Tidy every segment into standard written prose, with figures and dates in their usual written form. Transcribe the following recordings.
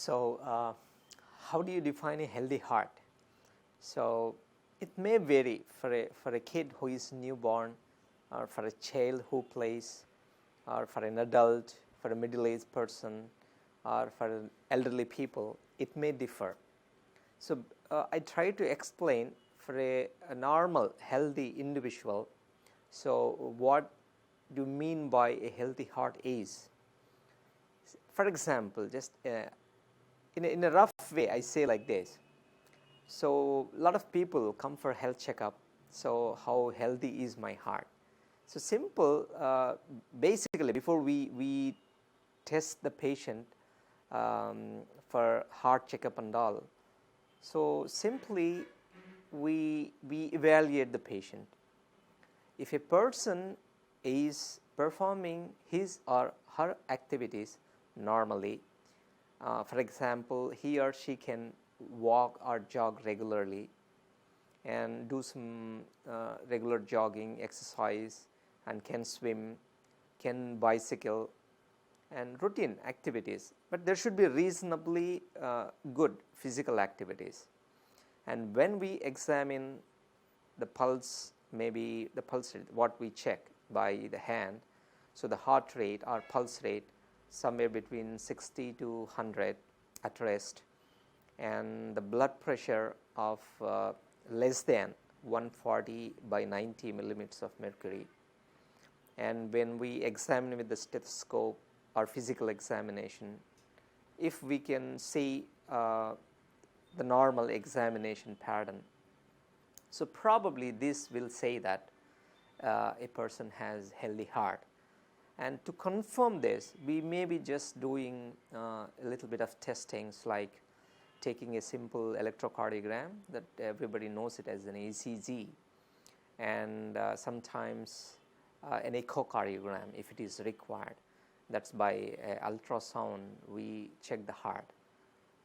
So, how do you define a healthy heart? So, it may vary for a kid who is newborn, or for a child who plays, or for an adult, for a middle-aged person, or for elderly people. It may differ. So, I try to explain for a normal, healthy individual. So, what do you mean by a healthy heart is? For example, just in a rough way, I say like this. So, a lot of people come for health checkup. So, how healthy is my heart? So, simple, basically, before we test the patient for heart checkup and all. So, simply we evaluate the patient. If a person is performing his or her activities normally, for example, he or she can walk or jog regularly and do some regular jogging exercise, and can swim, can bicycle, and routine activities, but there should be reasonably good physical activities. And when we examine the pulse, maybe the pulse rate, what we check by the hand, so the heart rate or pulse rate somewhere between 60 to 100 at rest, and the blood pressure of less than 140 by 90 millimeters of mercury. And when we examine with the stethoscope or physical examination, if we can see the normal examination pattern, so probably this will say that a person has healthy heart. And to confirm this, we may be just doing a little bit of testings, like taking a simple electrocardiogram that everybody knows it as an ECG, and sometimes an echocardiogram if it is required. That's by ultrasound we check the heart,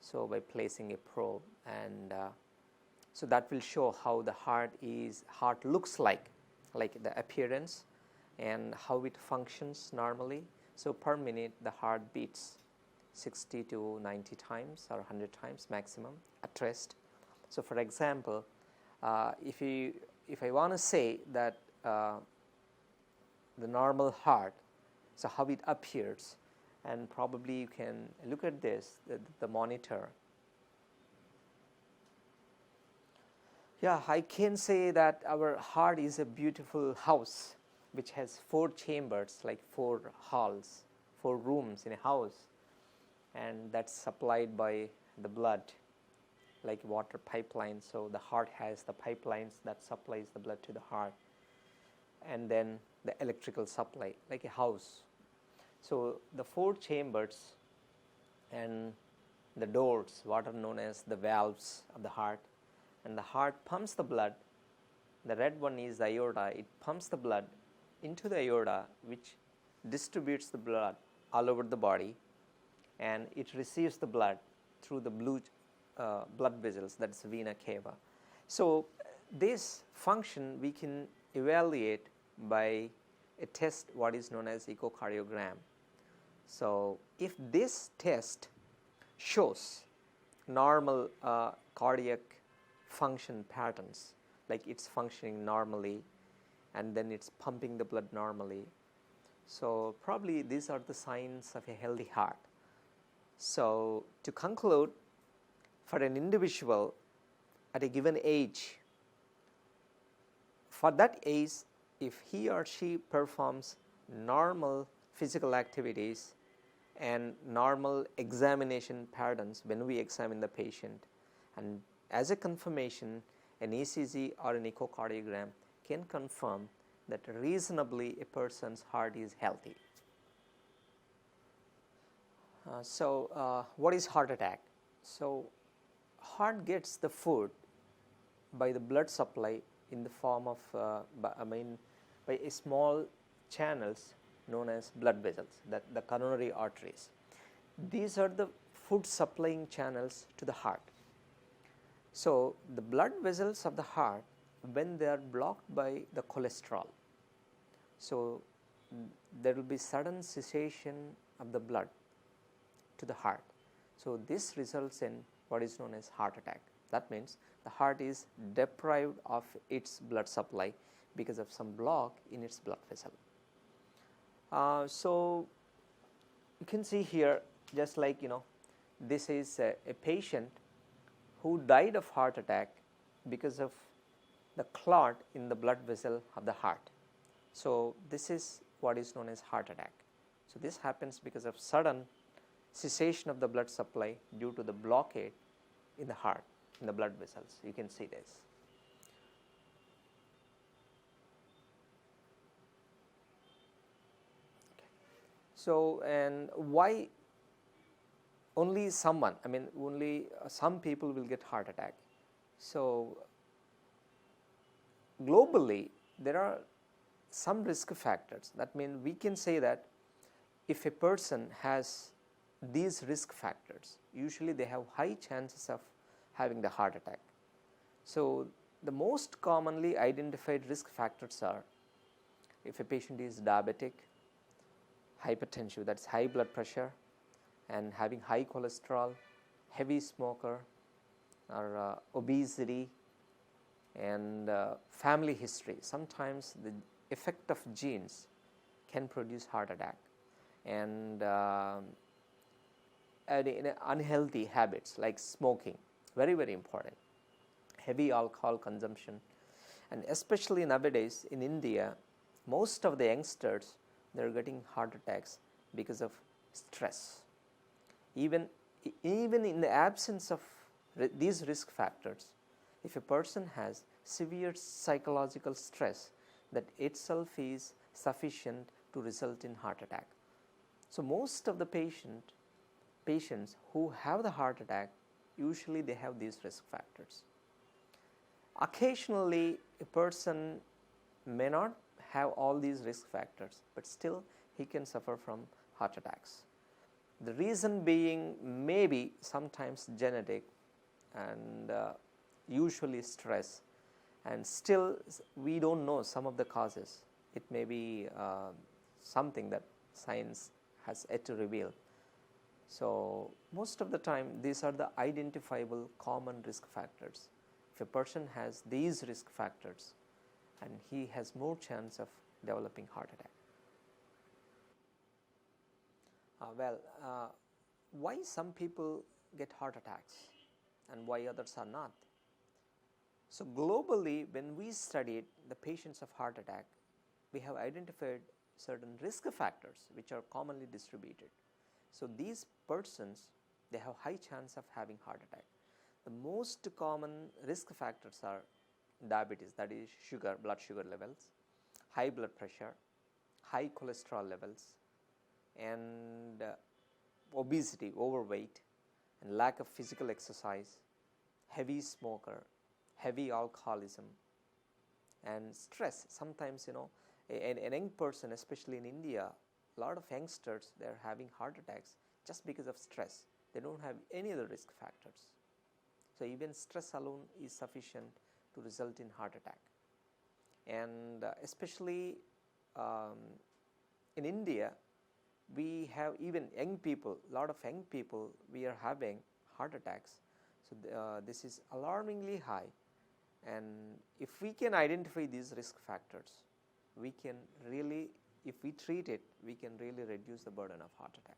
so by placing a probe, and so that will show how the heart looks like the appearance and how it functions normally. So per minute the heart beats 60 to 90 times or 100 times maximum at rest. So for example, if I want to say that the normal heart, so how it appears, and probably you can look at this, the monitor. Yeah, I can say that our heart is a beautiful house which has 4 chambers, like 4 halls, 4 rooms in a house, and that's supplied by the blood, like water pipeline. So the heart has the pipelines that supplies the blood to the heart, and then the electrical supply, like a house. So the 4 chambers and the doors, what are known as the valves of the heart, and the heart pumps the blood. The red one is the aorta. It pumps the blood into the aorta, which distributes the blood all over the body, and it receives the blood through the blue blood vessels, that's vena cava. So this function we can evaluate by a test what is known as echocardiogram. So if this test shows normal cardiac function patterns, like it's functioning normally and then it's pumping the blood normally, so probably these are the signs of a healthy heart. So to conclude, for an individual at a given age, for that age, if he or she performs normal physical activities and normal examination patterns when we examine the patient, and as a confirmation, an ECG or an echocardiogram can confirm that reasonably a person's heart is healthy. What is heart attack? So heart gets the food by the blood supply in the form of by a small channels known as blood vessels, that the coronary arteries. These are the food supplying channels to the heart. So the blood vessels of the heart, when they are blocked by the cholesterol, so there will be sudden cessation of the blood to the heart. So this results in what is known as heart attack. That means the heart is deprived of its blood supply because of some block in its blood vessel. So you can see here, just like this is a patient who died of heart attack because of the clot in the blood vessel of the heart. So this is what is known as heart attack. So this happens because of sudden cessation of the blood supply due to the blockade in the heart, in the blood vessels. You can see this. Okay. So, and why only someone, I mean only some people will get heart attack? So globally there are some risk factors. That means we can say that if a person has these risk factors, usually they have high chances of having the heart attack. So the most commonly identified risk factors are, if a patient is diabetic, hypertensive, that's high blood pressure, and having high cholesterol, heavy smoker, or obesity, and family history. Sometimes the effect of genes can produce heart attack, and unhealthy habits like smoking, very very important, heavy alcohol consumption, and especially nowadays in India, most of the youngsters, they are getting heart attacks because of stress. Even in the absence of these risk factors, if a person has severe psychological stress, that itself is sufficient to result in heart attack. So most of the patients who have the heart attack, usually they have these risk factors. Occasionally a person may not have all these risk factors, but still he can suffer from heart attacks. The reason being maybe sometimes genetic, and usually stress, and still we don't know some of the causes. It may be something that science has yet to reveal. So most of the time these are the identifiable common risk factors. If a person has these risk factors, and he has more chance of developing heart attack. Why some people get heart attacks and why others are not? So globally, when we studied the patients of heart attack, we have identified certain risk factors which are commonly distributed. So these persons, they have high chance of having heart attack. The most common risk factors are diabetes, that is sugar, blood sugar levels, high blood pressure, high cholesterol levels, and obesity, overweight, and lack of physical exercise, heavy smoker, heavy alcoholism, and stress. Sometimes a young person, especially in India, a lot of youngsters, they are having heart attacks just because of stress. They don't have any other risk factors. So even stress alone is sufficient to result in heart attack. And especially in India, we have even young people, a lot of young people, we are having heart attacks. So this is alarmingly high, and if we can identify these risk factors, we can really, if we treat it, we can really reduce the burden of heart attack.